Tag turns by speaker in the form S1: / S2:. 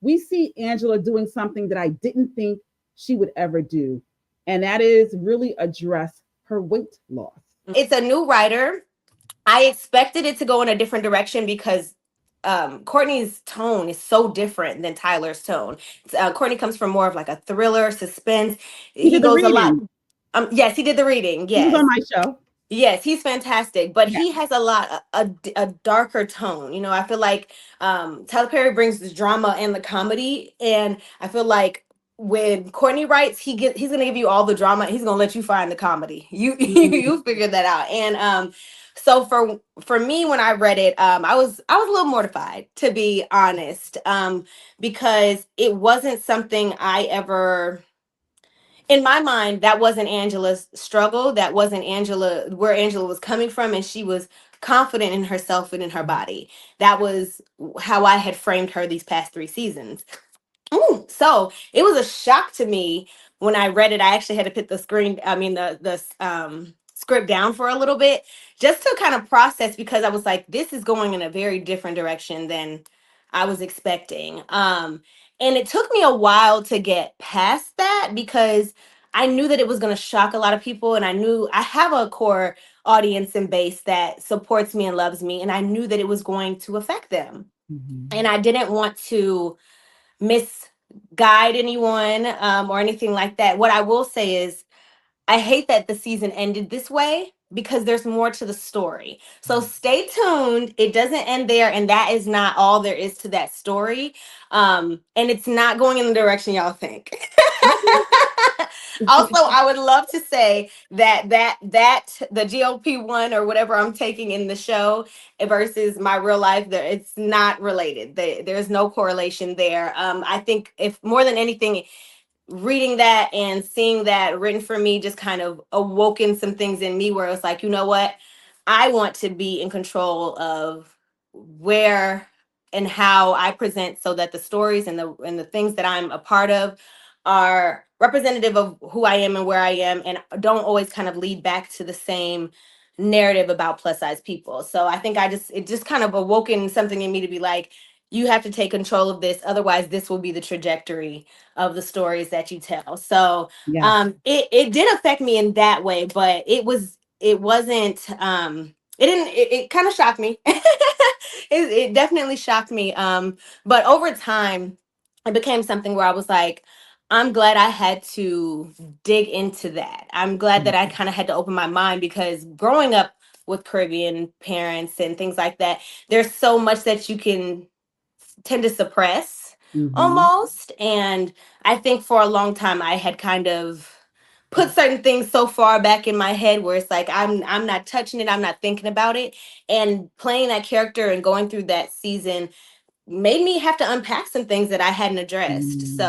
S1: we see Angela doing something that I didn't think she would ever do, and that is really address her weight loss.
S2: It's a new writer. I expected it to go in a different direction because Courtney's tone is so different than Tyler's tone. Courtney comes from more of like a thriller, suspense.
S1: He
S2: He
S1: did the
S2: goes a lot.
S1: reading.
S2: Yes, he did the reading.
S1: He was on
S2: Yes.
S1: my show.
S2: Yes, he's fantastic, but
S1: Yeah.
S2: he has a darker tone. You know, I feel like Tyler Perry brings the drama and the comedy, and I feel like when Courtney writes, he's gonna give you all the drama. He's gonna let you find the comedy. You
S1: Mhm.
S2: you figure that out. And so for me, when I read it, I was a little mortified, to be honest, because it wasn't something I ever, in my mind, that wasn't Angela's struggle. That wasn't Angela, where Angela was coming from. And she was confident in herself and in her body. That was how I had framed her these past 3 seasons. Ooh, so it was a shock to me when I read it. I actually had to put the script down for a little bit just to kind of process, because I was like, this is going in a very different direction than I was expecting. And it took me a while to get past that because I knew that it was going to shock a lot of people, and I knew I have a core audience and base that supports me and loves me, and I knew that it was going to affect them.
S1: Mhm.
S2: And I didn't want to misguide anyone, or anything like that. What I will say is, I hate that the season ended this way because there's more to the story. So stay tuned. It doesn't end there, and that is not all there is to that story. And it's not going in the direction y'all think. Also, I would love to say that the GLP-1 or whatever I'm taking in the show versus my real life, there, it's not related. There's no correlation there. I think, if more than anything, reading that and seeing that written for me just kind of awoken some things in me where it's like, you know what? I want to be in control of where and how I present, so that the stories and the things that I'm a part of are representative of who I am and where I am, and don't always kind of lead back to the same narrative about plus size people. So I think it just kind of awoken something in me to be like, you have to take control of this, otherwise this will be the trajectory of the stories that you tell. So
S1: Yes.
S2: it did affect me in that way, but it wasn't it didn't it kind of shocked me. It definitely shocked me. But over time it became something where I was like, I'm glad I had to dig into that. I'm glad that I kind of had to open my mind, because growing up with Caribbean parents and things like that, there's so much that you can tend to suppress
S1: Mhm.
S2: almost. And I think for a long time I had kind of put certain things so far back in my head where it's like, I'm not touching it, I'm not thinking about it. And playing that character and going through that season made me have to unpack some things that I hadn't addressed. So
S1: Mhm.